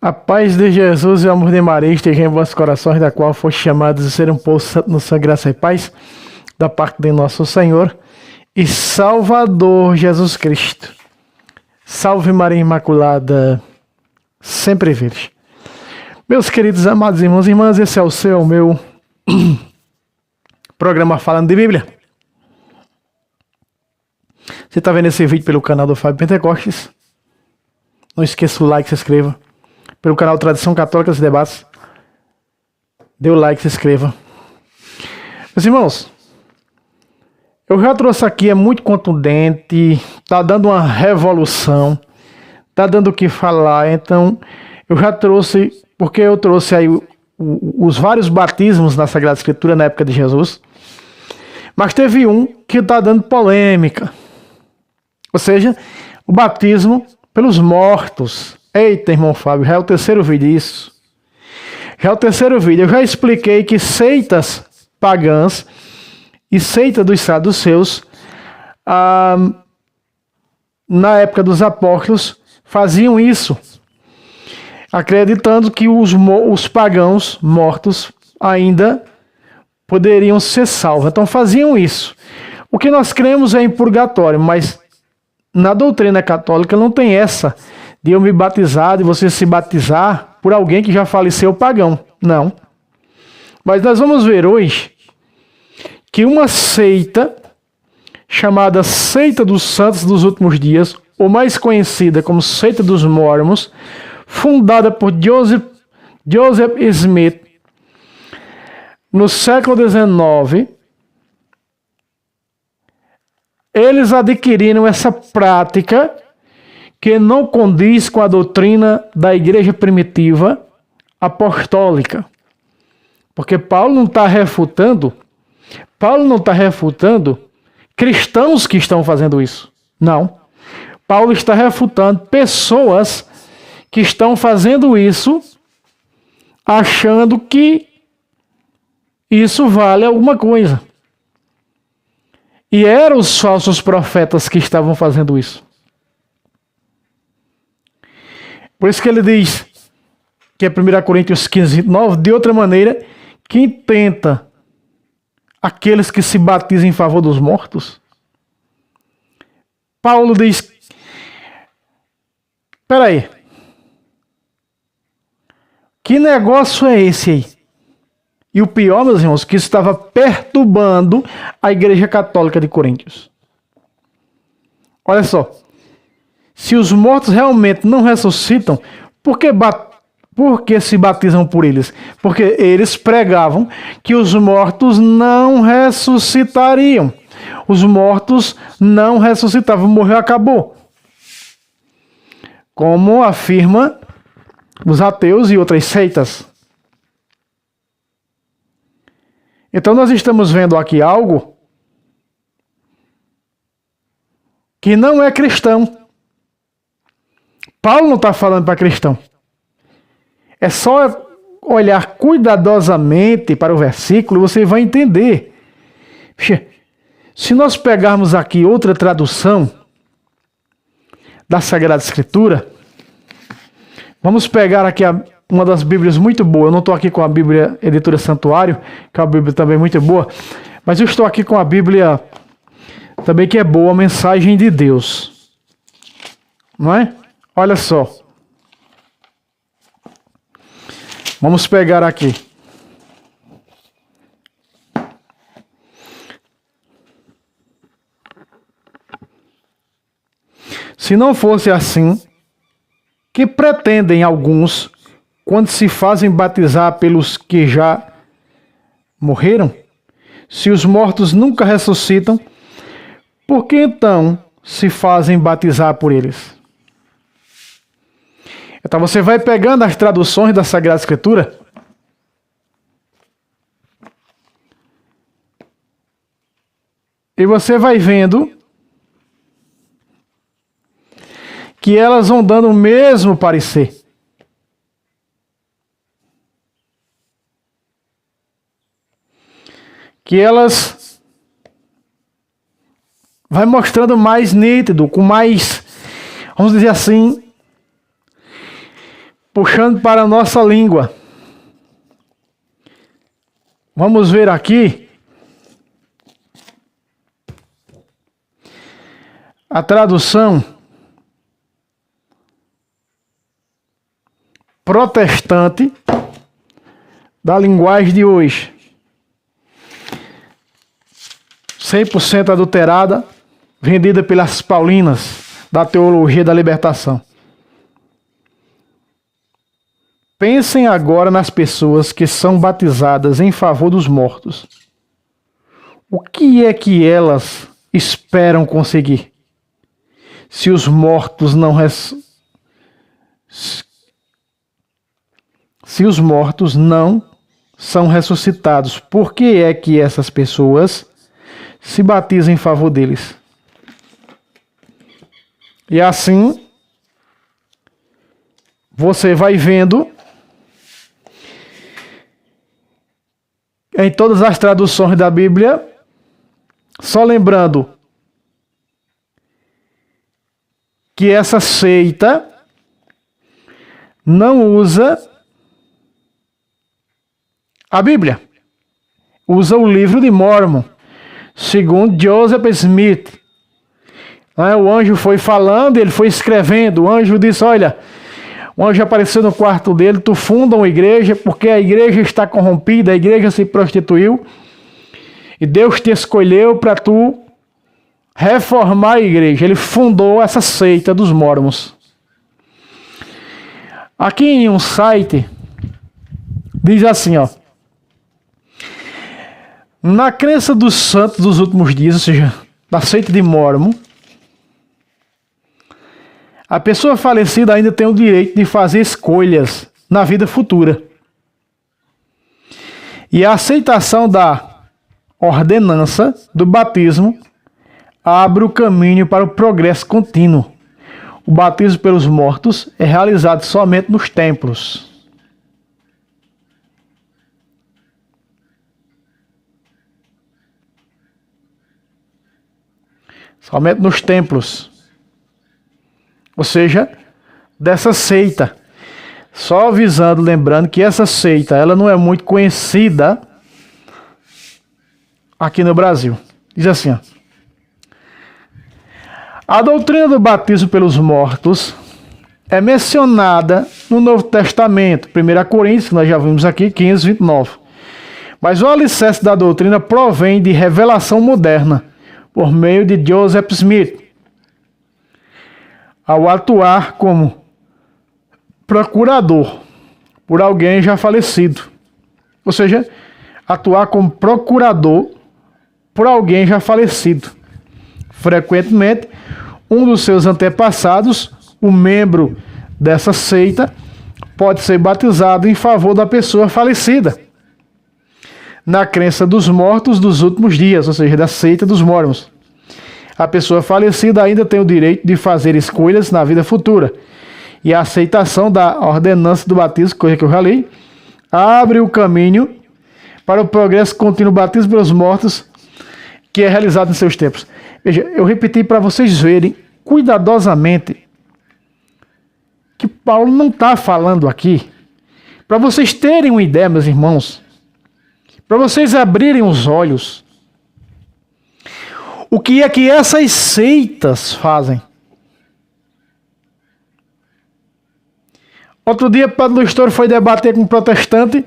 A paz de Jesus e o amor de Maria estejam em vossos corações, da qual foste chamados a ser um povo santo no sangue, graça e paz, da parte de nosso Senhor e Salvador Jesus Cristo. Salve Maria Imaculada, sempre virgem. Meus queridos amados irmãos e irmãs, esse é o meu programa Falando de Bíblia. Você está vendo esse vídeo pelo canal do Fábio Pentecostes? Não esqueça o like, se inscreva. Pelo canal Tradição Católica e Debates, dê o like, se inscreva. Meus irmãos, eu já trouxe aqui, é muito contundente, está dando uma revolução, está dando o que falar, então eu já trouxe, porque eu trouxe aí os vários batismos na Sagrada Escritura na época de Jesus, mas teve um que está dando polêmica, ou seja, o batismo pelos mortos. Eita, irmão Fábio, já é o terceiro vídeo isso. Já é o terceiro vídeo. Eu já expliquei que seitas pagãs e seitas dos saduceus, na época dos apóstolos, faziam isso, acreditando que os pagãos mortos ainda poderiam ser salvos. Então faziam isso. O que nós cremos é em purgatório, mas na doutrina católica não tem essa de eu me batizar, de você se batizar por alguém que já faleceu pagão. Não. Mas nós vamos ver hoje que uma seita chamada Seita dos Santos dos Últimos Dias, ou mais conhecida como Seita dos Mormons, fundada por Joseph Smith no século XIX, eles adquiriram essa prática que não condiz com a doutrina da igreja primitiva apostólica. Porque Paulo não está refutando cristãos que estão fazendo isso. Não. Paulo está refutando pessoas que estão fazendo isso achando que isso vale alguma coisa. E eram os falsos profetas que estavam fazendo isso. Por isso que ele diz, que é 1 Coríntios 15, 29, de outra maneira, quem tenta aqueles que se batizam em favor dos mortos. Paulo diz, espera aí, que negócio é esse aí? E o pior, meus irmãos, que isso estava perturbando a Igreja Católica de Coríntios. Olha só. Se os mortos realmente não ressuscitam, por que se batizam por eles? Porque eles pregavam que os mortos não ressuscitariam. Os mortos não ressuscitavam. Morreu, acabou. Como afirma os ateus e outras seitas. Então nós estamos vendo aqui algo que não é cristão. Paulo não está falando para cristão. É só olhar cuidadosamente para o versículo e você vai entender. Se nós pegarmos aqui outra tradução da Sagrada Escritura, vamos pegar aqui uma das Bíblias muito boa. Eu não estou aqui com a Bíblia Editora Santuário, que é uma Bíblia também muito boa, mas eu estou aqui com a Bíblia também que é boa, a Mensagem de Deus. Não é? Olha só. Vamos pegar aqui. Se não fosse assim, que pretendem alguns, quando se fazem batizar pelos que já morreram? Se os mortos nunca ressuscitam, por que então se fazem batizar por eles? Então você vai pegando as traduções da Sagrada Escritura e você vai vendo que elas vão dando o mesmo parecer. Que elas vai mostrando mais nítido, com mais, vamos dizer assim, Puxando para a nossa língua. Vamos ver aqui a tradução protestante da linguagem de hoje. 100% adulterada, vendida pelas Paulinas da Teologia da Libertação. Pensem agora nas pessoas que são batizadas em favor dos mortos. O que é que elas esperam conseguir? Se os mortos não são ressuscitados, por que é que essas pessoas se batizam em favor deles? E assim, você vai vendo em todas as traduções da Bíblia, só lembrando que essa seita não usa a Bíblia, usa o livro de Mórmon, segundo Joseph Smith. O anjo foi falando, ele foi escrevendo, o anjo disse, olha, o anjo apareceu no quarto dele, tu funda uma igreja, porque a igreja está corrompida, a igreja se prostituiu, e Deus te escolheu para tu reformar a igreja. Ele fundou essa seita dos Mórmons. Aqui em um site, diz assim, ó, na crença dos santos dos últimos dias, ou seja, da seita de Mórmon, a pessoa falecida ainda tem o direito de fazer escolhas na vida futura. E a aceitação da ordenança do batismo abre o caminho para o progresso contínuo. O batismo pelos mortos é realizado somente nos templos. Somente nos templos. Ou seja, dessa seita. Só avisando, lembrando que essa seita, ela não é muito conhecida aqui no Brasil. Diz assim, ó. A doutrina do batismo pelos mortos é mencionada no Novo Testamento, 1 Coríntios, que nós já vimos aqui, 15, 29. Mas o alicerce da doutrina provém de revelação moderna, por meio de Joseph Smith, ao atuar como procurador por alguém já falecido. Ou seja, atuar como procurador por alguém já falecido. Frequentemente, um dos seus antepassados, o membro dessa seita, pode ser batizado em favor da pessoa falecida, na crença dos mortos dos últimos dias, ou seja, da seita dos Mórmons. A pessoa falecida ainda tem o direito de fazer escolhas na vida futura. E a aceitação da ordenança do batismo, coisa que eu já li, abre o caminho para o progresso contínuo do batismo pelos mortos, que é realizado em seus tempos. Veja, eu repeti para vocês verem cuidadosamente que Paulo não está falando aqui, para vocês terem uma ideia, meus irmãos, para vocês abrirem os olhos, o que é que essas seitas fazem. Outro dia, Padre Lustor foi debater com um protestante.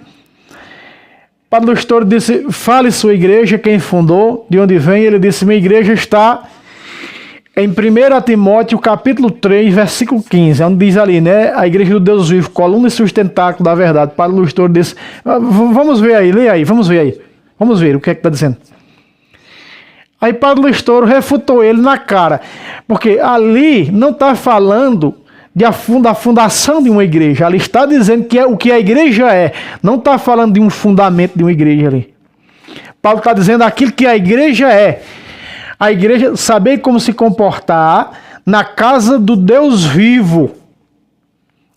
Padre Lustor disse, fale sua igreja, quem fundou, de onde vem. Ele disse, minha igreja está em 1 Timóteo, capítulo 3, versículo 15, onde diz ali, né, a igreja do Deus vivo, coluna e sustentáculo da verdade. Padre Lustor disse, vamos ver aí, lê aí, vamos ver aí. Vamos ver o que é que está dizendo. Aí Padre Lustor refutou ele na cara, porque ali não está falando da fundação de uma igreja, ali está dizendo que é o que a igreja é, não está falando de um fundamento de uma igreja ali. Paulo está dizendo aquilo que a igreja é. A igreja saber como se comportar na casa do Deus vivo,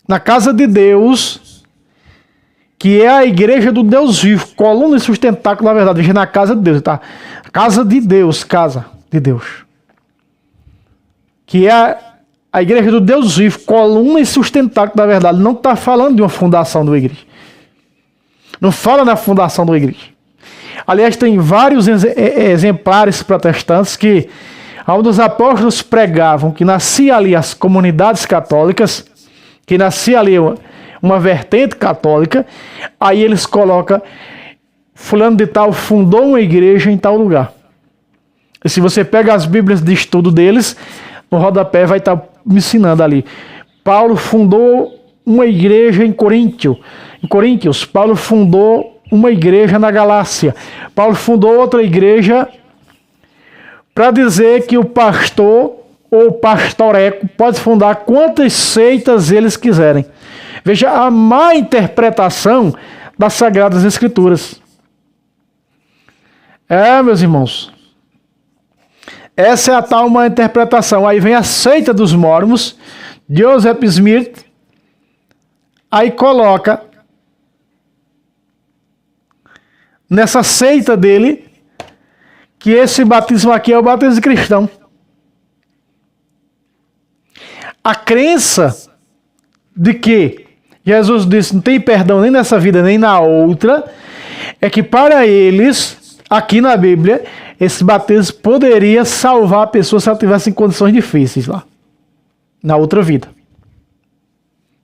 na casa de Deus, que é a igreja do Deus vivo, coluna e sustentáculo, na verdade, na casa de Deus, tá? Casa de Deus, casa de Deus. Que é a A igreja do Deus vivo, coluna e sustentáculo da verdade, não está falando de uma fundação de uma igreja. Não fala na fundação de uma igreja. Aliás, tem vários exemplares protestantes que, onde os apóstolos pregavam que nascia ali as comunidades católicas, que nascia ali uma vertente católica, aí eles colocam fulano de tal fundou uma igreja em tal lugar. E se você pega as bíblias de estudo deles, no rodapé vai estar me ensinando ali. Paulo fundou uma igreja em Coríntios. Paulo fundou uma igreja na Galácia. Paulo fundou outra igreja para dizer que o pastor ou pastoreco pode fundar quantas seitas eles quiserem. Veja a má interpretação das Sagradas Escrituras. Meus irmãos, essa é a tal má interpretação. Aí vem a seita dos Mormons, Joseph Smith, aí coloca nessa seita dele que esse batismo aqui é o batismo cristão. A crença de que Jesus disse não tem perdão nem nessa vida nem na outra, é que para eles, aqui na Bíblia, esse batismo poderia salvar a pessoa se ela tivesse em condições difíceis lá, na outra vida.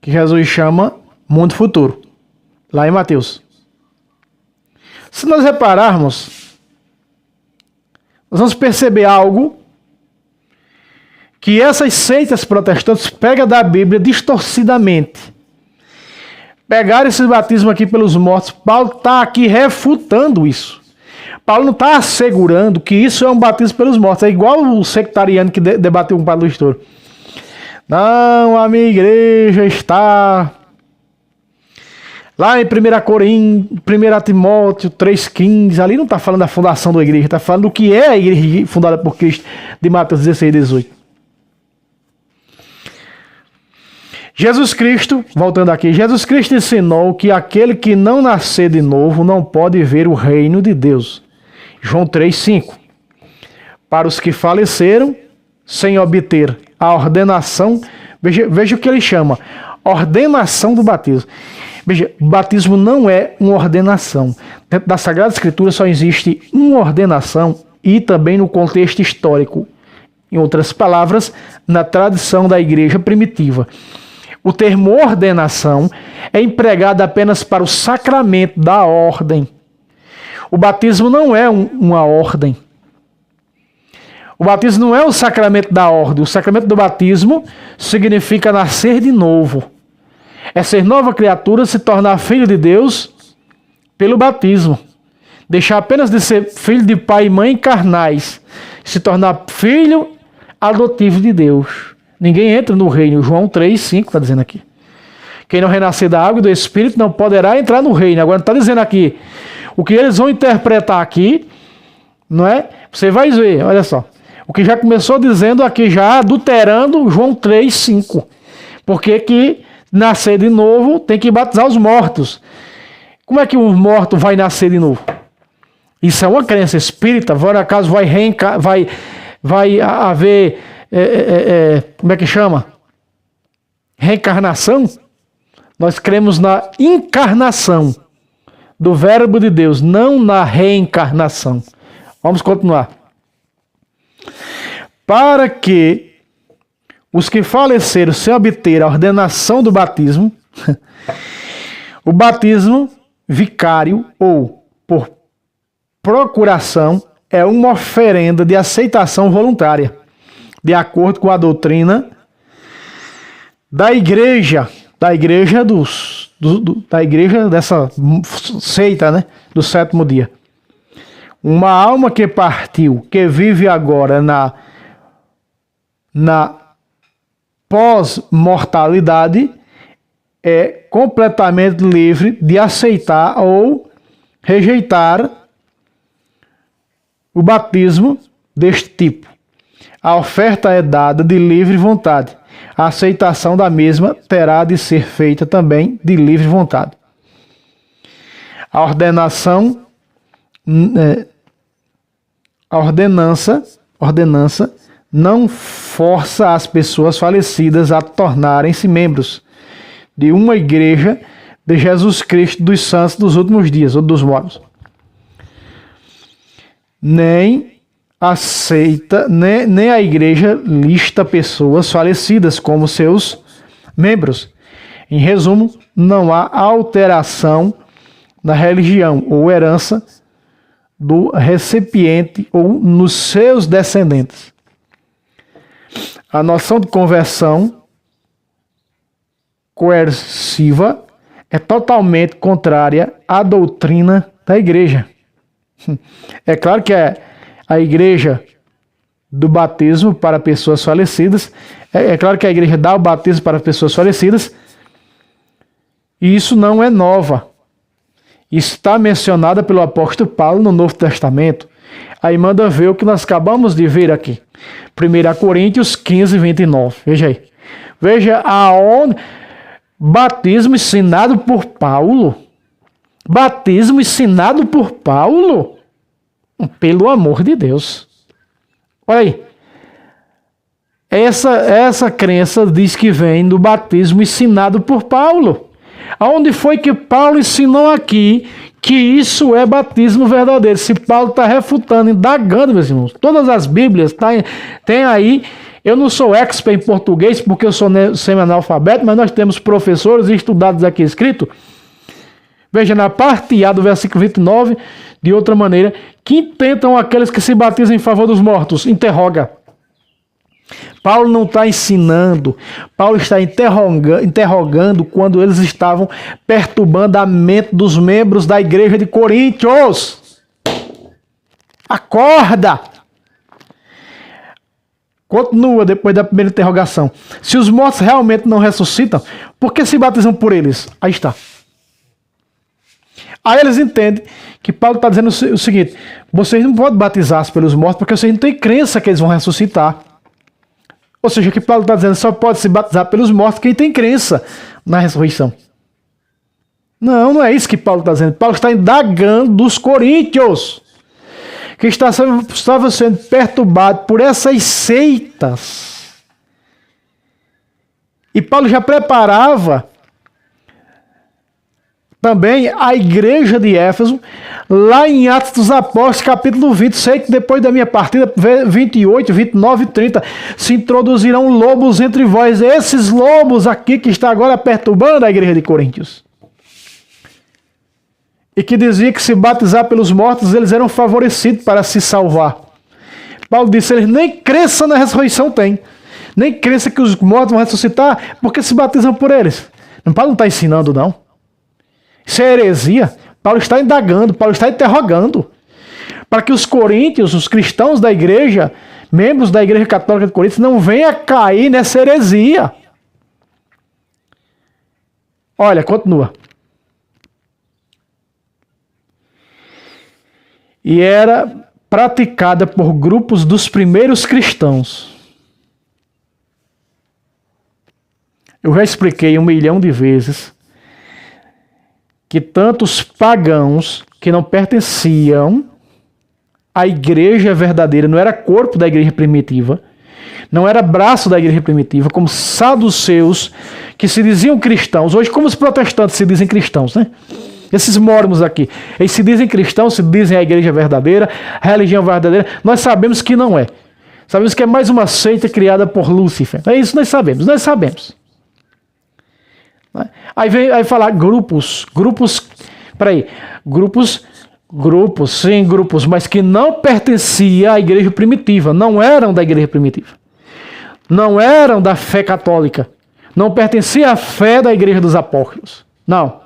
Que Jesus chama mundo futuro, lá em Mateus. Se nós repararmos, nós vamos perceber algo que essas seitas protestantes pegam da Bíblia distorcidamente. Pegaram esse batismo aqui pelos mortos. Paulo está aqui refutando isso. Paulo não está assegurando que isso é um batismo pelos mortos. É igual o sectariano que debateu com o Padre Luiz Toro. Não, a minha igreja está lá em 1 Timóteo 3,15. Ali não está falando da fundação da igreja, está falando do que é a igreja fundada por Cristo, de Mateus 16:18. Jesus Cristo, voltando aqui, Jesus Cristo ensinou que aquele que não nascer de novo não pode ver o reino de Deus. João 3,5. Para os que faleceram sem obter a ordenação, veja o que ele chama, ordenação do batismo. Veja, o batismo não é uma ordenação. Dentro da Sagrada Escritura só existe uma ordenação e também no contexto histórico. Em outras palavras, na tradição da igreja primitiva. O termo ordenação é empregado apenas para o sacramento da ordem. O batismo não é uma ordem. O batismo não é o sacramento da ordem. O sacramento do batismo significa nascer de novo. É ser nova criatura, se tornar filho de Deus pelo batismo. Deixar apenas de ser filho de pai e mãe carnais. Se tornar filho adotivo de Deus. Ninguém entra no reino. João 3,5 está dizendo aqui. Quem não renascer da água e do Espírito não poderá entrar no reino. Agora está dizendo aqui. O que eles vão interpretar aqui, não é? Você vai ver, olha só. O que já começou dizendo aqui, já adulterando João 3,5. Porque que nascer de novo tem que batizar os mortos. Como é que um morto vai nascer de novo? Isso é uma crença espírita. Por acaso vai haver... como é que chama? Reencarnação? Nós cremos na encarnação do Verbo de Deus, não na reencarnação. Vamos continuar. Para que os que faleceram sem obter a ordenação do batismo, o batismo vicário ou por procuração é uma oferenda de aceitação voluntária, de acordo com a doutrina da igreja dessa seita, né, do sétimo dia. Uma alma que partiu, que vive agora na pós-mortalidade, é completamente livre de aceitar ou rejeitar o batismo deste tipo. A oferta é dada de livre vontade. A aceitação da mesma terá de ser feita também de livre vontade. A ordenança não força as pessoas falecidas a tornarem-se membros de uma igreja de Jesus Cristo dos santos dos últimos dias, ou dos mortos. Nem a igreja lista pessoas falecidas como seus membros. Em resumo, não há alteração na religião ou herança do recipiente ou nos seus descendentes. A noção de conversão coerciva é totalmente contrária à doutrina da igreja. É claro que a igreja do batismo para pessoas falecidas, é claro que a igreja dá o batismo para pessoas falecidas, e isso não é nova. Está mencionada pelo apóstolo Paulo no Novo Testamento. Aí manda ver o que nós acabamos de ver aqui. 1 Coríntios 15, 29. Veja aí. Veja aonde... Batismo ensinado por Paulo. Batismo ensinado por Paulo. Pelo amor de Deus. Olha aí. Essa crença diz que vem do batismo ensinado por Paulo. Aonde foi que Paulo ensinou aqui que isso é batismo verdadeiro? Se Paulo está refutando, indagando, meus irmãos. Todas as Bíblias tem aí. Eu não sou expert em português porque eu sou semi-analfabeto, mas nós temos professores e estudados aqui escrito. Veja na parte A do versículo 29, de outra maneira, que intentam aqueles que se batizam em favor dos mortos. Interroga. Paulo não está ensinando, Paulo está interrogando quando eles estavam perturbando a mente dos membros da igreja de Coríntios. Acorda! Continua depois da primeira interrogação. Se os mortos realmente não ressuscitam, por que se batizam por eles? Aí está. Aí eles entendem que Paulo está dizendo o seguinte: vocês não podem batizar pelos mortos porque vocês não têm crença que eles vão ressuscitar. Ou seja, que Paulo está dizendo só pode se batizar pelos mortos quem tem crença na ressurreição. Não é isso que Paulo está dizendo. Paulo está indagando dos coríntios, que estava sendo perturbado por essas seitas. E Paulo já preparava também a igreja de Éfeso, lá em Atos dos Apóstolos, capítulo 20, sei que depois da minha partida, 28, 29 e 30, se introduzirão lobos entre vós. Esses lobos aqui que está agora perturbando a igreja de Coríntios. E que dizia que se batizar pelos mortos, eles eram favorecidos para se salvar. Paulo disse, eles nem crença na ressurreição têm. Nem crença que os mortos vão ressuscitar, porque se batizam por eles. Paulo não está ensinando, não. Isso é heresia. Paulo está indagando, Paulo está interrogando. Para que os coríntios, os cristãos da igreja, membros da igreja católica de Coríntios, não venham a cair nessa heresia. Olha, continua. E era praticada por grupos dos primeiros cristãos. Eu já expliquei 1 milhão de vezes que tantos pagãos que não pertenciam à igreja verdadeira, não era corpo da igreja primitiva, não era braço da igreja primitiva, como saduceus, que se diziam cristãos, hoje como os protestantes se dizem cristãos, né? Esses mormons aqui, eles se dizem cristãos, se dizem a igreja verdadeira, a religião verdadeira, nós sabemos que não é. Sabemos que é mais uma seita criada por Lúcifer. É isso nós sabemos. Aí vem falar grupos, mas que não pertenciam à igreja primitiva, não eram da igreja primitiva, não eram da fé católica, não pertenciam à fé da igreja dos apóstolos, não,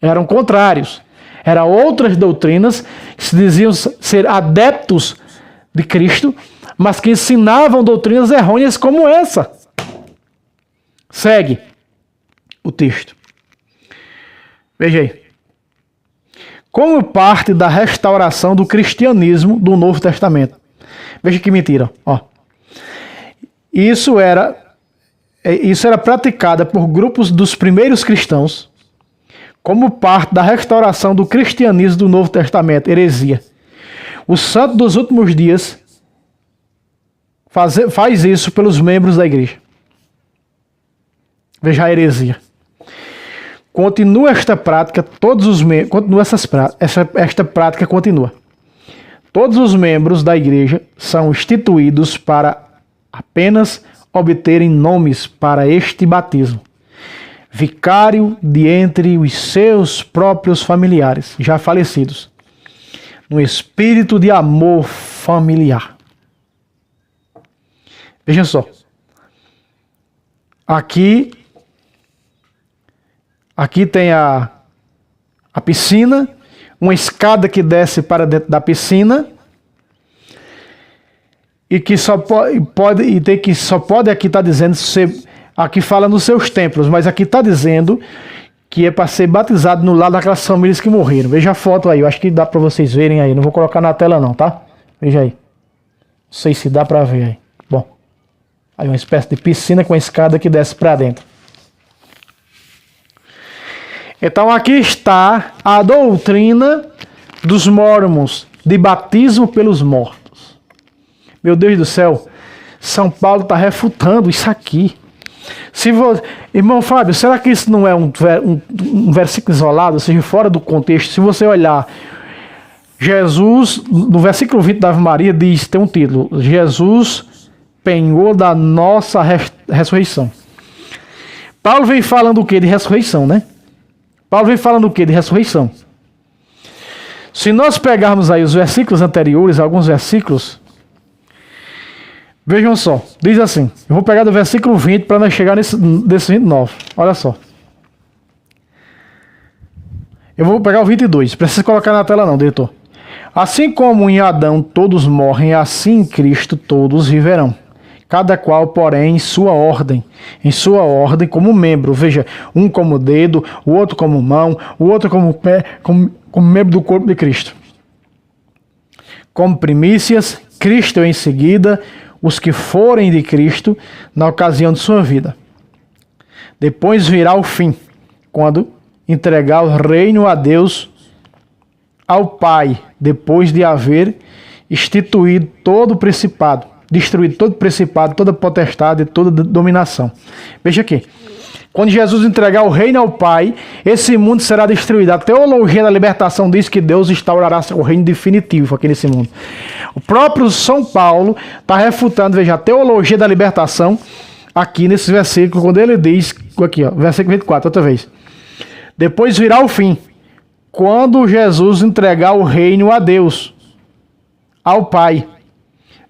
eram contrários, eram outras doutrinas que se diziam ser adeptos de Cristo, mas que ensinavam doutrinas errôneas como essa. Segue o texto. Veja aí. Como parte da restauração do cristianismo do Novo Testamento. Veja que mentira. Ó. Isso era praticada por grupos dos primeiros cristãos como parte da restauração do cristianismo do Novo Testamento. Heresia. Os santos dos últimos dias faz isso pelos membros da igreja. Veja a heresia. Continua esta prática, esta prática continua. Todos os membros da igreja são instituídos para apenas obterem nomes para este batismo. Vicário de entre os seus próprios familiares, já falecidos, no espírito de amor familiar. Vejam só. Aqui tem a piscina, uma escada que desce para dentro da piscina e que só pode aqui está dizendo, aqui fala nos seus templos, mas aqui está dizendo que é para ser batizado no lado daquelas famílias que morreram. Veja a foto aí, eu acho que dá para vocês verem aí, não vou colocar na tela não, tá? Veja aí. Não sei se dá para ver aí. Bom, aí uma espécie de piscina com a escada que desce para dentro. Então aqui está a doutrina dos mórmons, de batismo pelos mortos. Meu Deus do céu, São Paulo está refutando isso aqui. Irmão Fábio, será que isso não é um versículo isolado, ou seja, fora do contexto? Se você olhar, Jesus, no versículo 20 da Ave Maria, tem um título, Jesus, penhor da nossa ressurreição. Paulo vem falando o quê? De ressurreição, né? Paulo vem falando o quê? De ressurreição. Se nós pegarmos aí os versículos anteriores, alguns versículos, vejam só, diz assim, eu vou pegar do versículo 20 para nós chegar nesse 29, olha só. Eu vou pegar o 22, precisa colocar na tela não, diretor. Assim como em Adão todos morrem, assim em Cristo todos viverão. Cada qual, porém, em sua ordem como membro. Veja, um como dedo, o outro como mão, o outro como pé, como membro do corpo de Cristo. Como primícias, Cristo em seguida, os que forem de Cristo na ocasião de sua vida. Depois virá o fim, quando entregar o reino a Deus, ao Pai, depois de haver instituído todo o principado, destruído todo o principado, toda potestade, toda dominação. Veja aqui. Quando Jesus entregar o reino ao Pai, esse mundo será destruído. A teologia da libertação diz que Deus instaurará o reino definitivo aqui nesse mundo. O próprio São Paulo está refutando, veja, a teologia da libertação aqui nesse versículo, quando ele diz, aqui ó, versículo 24, outra vez. Depois virá o fim, quando Jesus entregar o reino a Deus, ao Pai,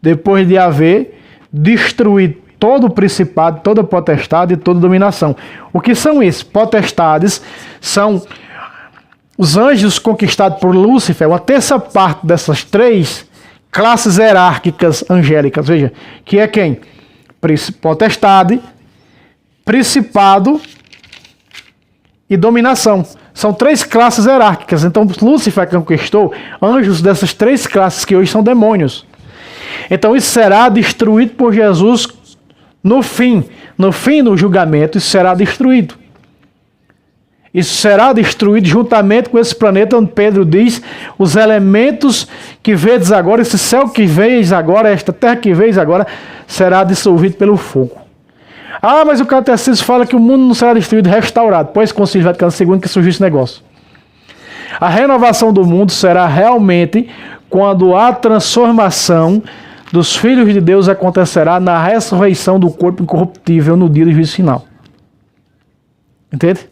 depois de haver destruído todo o principado, toda potestade e toda dominação. O que são esses? Potestades são os anjos conquistados por Lúcifer, uma terça parte dessas três classes hierárquicas angélicas. Veja, que é quem? Potestade, principado e dominação. São três classes hierárquicas. Então, Lúcifer conquistou anjos dessas três classes que hoje são demônios. Então, isso será destruído por Jesus no fim, no julgamento, isso será destruído. Isso será destruído juntamente com esse planeta onde Pedro diz, os elementos que vedes agora, esse céu que veis agora, esta terra que veis agora, será dissolvido pelo fogo. Ah, mas o catecismo fala que o mundo não será destruído, restaurado. Pois o Concílio Vaticano II que surgiu esse negócio. A renovação do mundo será realmente quando a transformação dos filhos de Deus acontecerá na ressurreição do corpo incorruptível no dia do juízo final. Entende?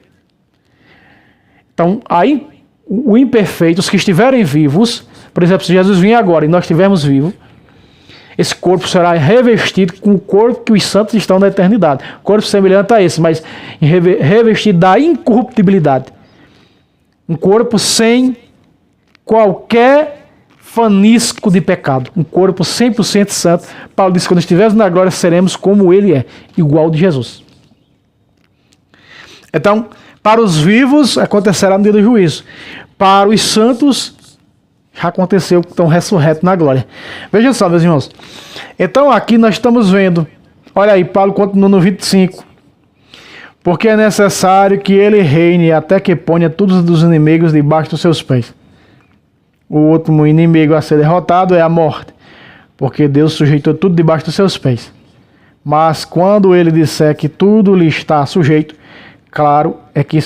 Então, aí, o imperfeito, os que estiverem vivos, por exemplo, se Jesus vir agora e nós estivermos vivos, esse corpo será revestido com o corpo que os santos estão na eternidade. Corpo semelhante a esse, mas revestido da incorruptibilidade. Um corpo sem qualquer fanisco de pecado. Um corpo 100% santo. Paulo diz que quando estivermos na glória seremos como ele é, igual de Jesus. Então, para os vivos acontecerá no dia do juízo. Para os santos já aconteceu, que estão ressurretos na glória. Vejam só, meus irmãos. Então aqui nós estamos vendo, olha aí, Paulo continua no 25. Porque é necessário que ele reine até que ponha todos os inimigos debaixo dos seus pés. O último inimigo a ser derrotado é a morte. porque Deus sujeitou tudo debaixo dos seus pés. Mas quando ele disser que tudo lhe está sujeito, claro é que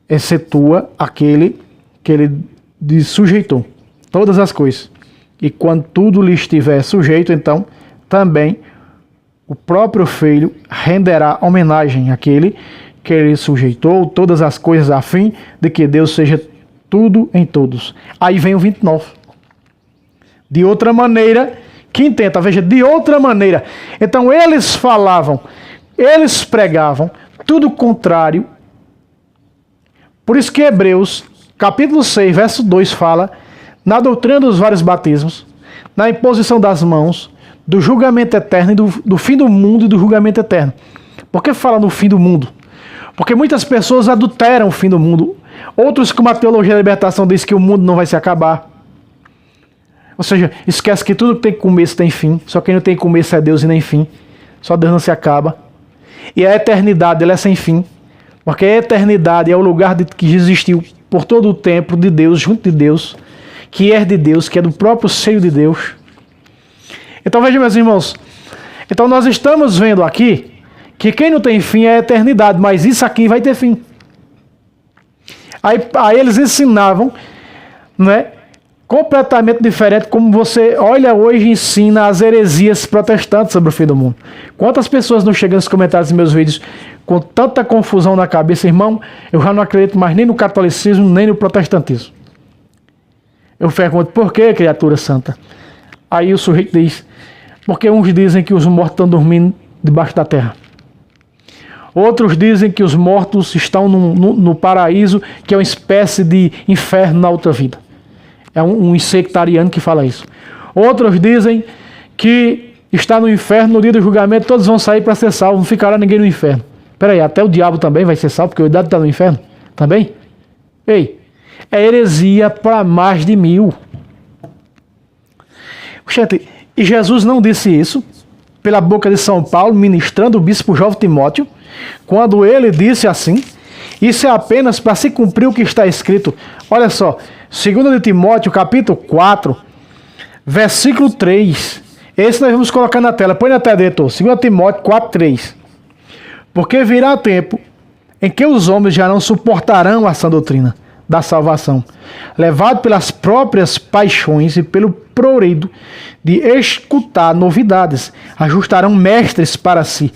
excetua aquele que ele sujeitou, todas as coisas. E quando tudo lhe estiver sujeito, então também o próprio Filho renderá homenagem àquele que ele sujeitou todas as coisas, a fim de que Deus seja tudo em todos. Aí vem o 29. De outra maneira, que intenta, veja, de outra maneira. Então eles falavam, eles pregavam, tudo contrário. Por isso que Hebreus, capítulo 6, verso 2, fala na doutrina dos vários batismos, na imposição das mãos, do julgamento eterno e do fim do mundo e do julgamento eterno. Por que fala no fim do mundo? Porque muitas pessoas adulteram o fim do mundo. Outros, como a teologia da libertação, diz que o mundo não vai se acabar. Ou seja, esquece que tudo que tem começo tem fim. Só quem não tem começo é Deus e nem fim. Só Deus não se acaba. E a eternidade, ela é sem fim. Porque a eternidade é o lugar que existiu por todo o tempo de Deus, junto de Deus, que é de Deus, que é do próprio seio de Deus. Então veja, meus irmãos, então nós estamos vendo aqui que quem não tem fim é a eternidade, mas isso aqui vai ter fim. Aí eles ensinavam, né, completamente diferente, como você olha hoje e ensina as heresias protestantes sobre o fim do mundo. Quantas pessoas não chegam nos comentários dos meus vídeos com tanta confusão na cabeça, irmão, eu já não acredito mais nem no catolicismo, nem no protestantismo. Eu pergunto, por que, criatura santa? Aí o sujeito diz, porque uns dizem que os mortos estão dormindo debaixo da terra. Outros dizem que os mortos estão no paraíso, que é uma espécie de inferno na outra vida. É um sectariano que fala isso. Outros dizem que está no inferno, no dia do julgamento, todos vão sair para ser salvos, não ficará ninguém no inferno. Peraí, até o diabo também vai ser salvo, porque o diabo está no inferno também? Ei, é heresia para mais de 1000. Gente, e Jesus não disse isso pela boca de São Paulo, ministrando o bispo jovem Timóteo, quando ele disse assim, isso é apenas para se cumprir o que está escrito. Olha só, 2 de Timóteo, capítulo 4, versículo 3. Esse nós vamos colocar na tela. Põe na tela, diretor. 2 Timóteo 4, 3. Porque virá tempo em que os homens já não suportarão a sã doutrina da salvação, levado pelas próprias paixões e pelo prurido de escutar novidades, ajustarão mestres para si.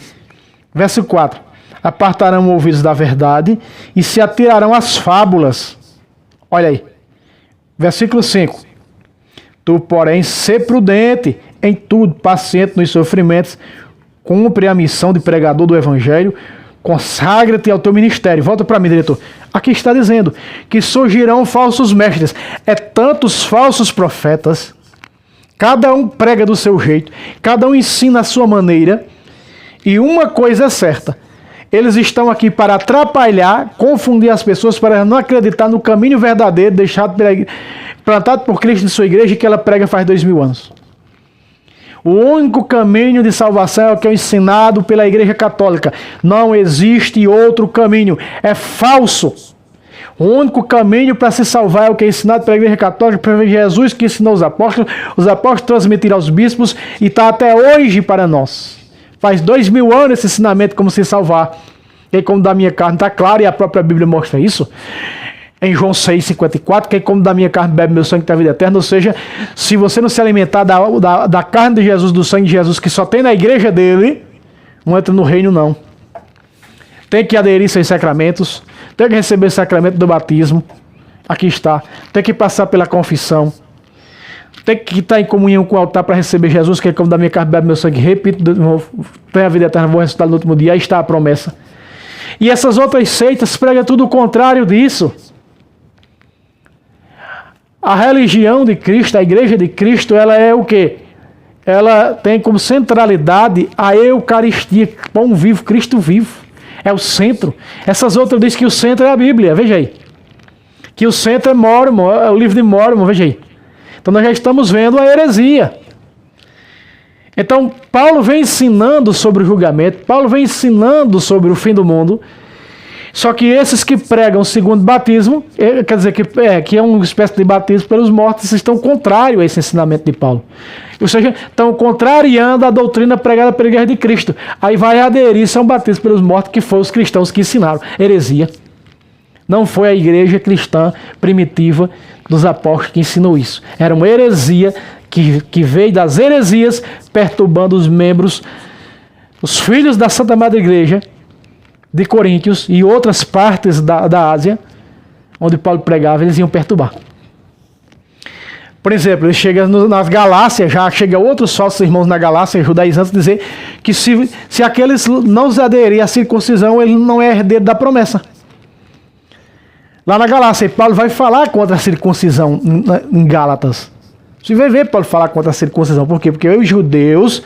Verso 4. Apartarão ouvidos da verdade e se atirarão às fábulas. Olha aí. Versículo 5. Tu, porém, sê prudente em tudo, paciente nos sofrimentos, cumpre a missão de pregador do evangelho, consagra-te ao teu ministério. Volta para mim, diretor. Aqui está dizendo que surgirão falsos mestres. É tantos falsos profetas. Cada um prega do seu jeito. Cada um ensina a sua maneira. E uma coisa é certa. Eles estão aqui para atrapalhar, confundir as pessoas, para não acreditar no caminho verdadeiro plantado por Cristo em sua igreja, que ela prega faz 2000 anos. O único caminho de salvação é o que é ensinado pela Igreja Católica. Não existe outro caminho. É falso. O único caminho para se salvar é o que é ensinado pela Igreja Católica, pelo Jesus que ensinou os apóstolos transmitiram aos bispos e está até hoje para nós. Faz 2000 anos esse ensinamento como se salvar. Quem come da minha carne está claro e a própria Bíblia mostra isso. Em João 6,54, quem come da minha carne bebe meu sangue tem a vida eterna. Ou seja, se você não se alimentar da carne de Jesus, do sangue de Jesus, que só tem na igreja dele, não entra no reino não. Tem que aderir aos sacramentos, tem que receber o sacramento do batismo. Aqui está. Tem que passar pela confissão. Tem que estar em comunhão com o altar para receber Jesus, que como da minha carne bebe meu sangue. Repito, tem a vida eterna, vou ressuscitar no último dia. Aí está a promessa. E essas outras seitas pregam tudo o contrário disso. A religião de Cristo, a igreja de Cristo, ela é o quê? Ela tem como centralidade a Eucaristia, pão vivo, Cristo vivo. É o centro. Essas outras dizem que o centro é a Bíblia, veja aí. Que o centro é Mórmon, é o livro de Mórmon, veja aí. Então nós já estamos vendo a heresia. Então Paulo vem ensinando sobre o julgamento, Paulo vem ensinando sobre o fim do mundo, Só que esses que pregam o segundo batismo, quer dizer que é uma espécie de batismo pelos mortos, estão contrários a esse ensinamento de Paulo. Ou seja, estão contrariando a doutrina pregada pela Igreja de Cristo. Aí vai aderir-se a um batismo pelos mortos, que foram os cristãos que ensinaram. Heresia. Não foi a igreja cristã primitiva dos apóstolos que ensinou isso. Era uma heresia que veio das heresias, perturbando os membros, os filhos da Santa Madre Igreja de Coríntios e outras partes da Ásia, onde Paulo pregava, eles iam perturbar. Por exemplo, ele chega nas Galácias, já chega outros falsos irmãos na Galácia, judaizantes, dizer que se aqueles não se aderirem à circuncisão, ele não é herdeiro da promessa. Lá na Galácia, Paulo vai falar contra a circuncisão em Gálatas. Você vai ver Paulo falar contra a circuncisão. Por quê? Porque os judeus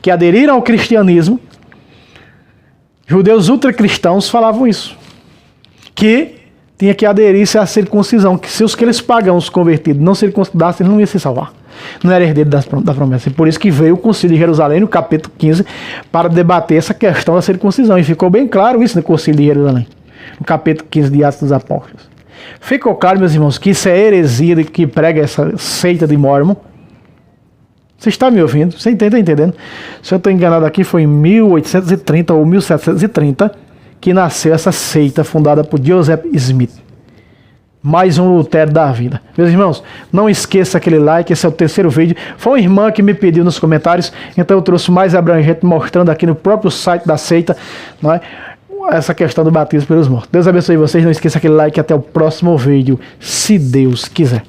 que aderiram ao cristianismo, judeus ultracristãos, falavam isso. Que tinha que aderir-se à circuncisão. Que se aqueles pagãos convertidos não circuncidassem, ele não ia se salvar. Não era herdeiro da promessa. E por isso que veio o Concílio de Jerusalém, no capítulo 15, para debater essa questão da circuncisão. E ficou bem claro isso no Concílio de Jerusalém, no capítulo 15 de Atos dos Apóstolos. Ficou claro, meus irmãos, que isso é heresia de que prega essa seita de Mórmon? Você está me ouvindo? Você está entendendo? Se eu estou enganado aqui, foi em 1830 ou 1730 que nasceu essa seita fundada por Joseph Smith. Mais um Lutero da vida. Meus irmãos, não esqueça aquele like, esse é o terceiro vídeo. Foi uma irmã que me pediu nos comentários, então eu trouxe mais abrangente, mostrando aqui no próprio site da seita, não é? Essa questão do batismo pelos mortos. Deus abençoe vocês, não esqueça aquele like, até o próximo vídeo, se Deus quiser.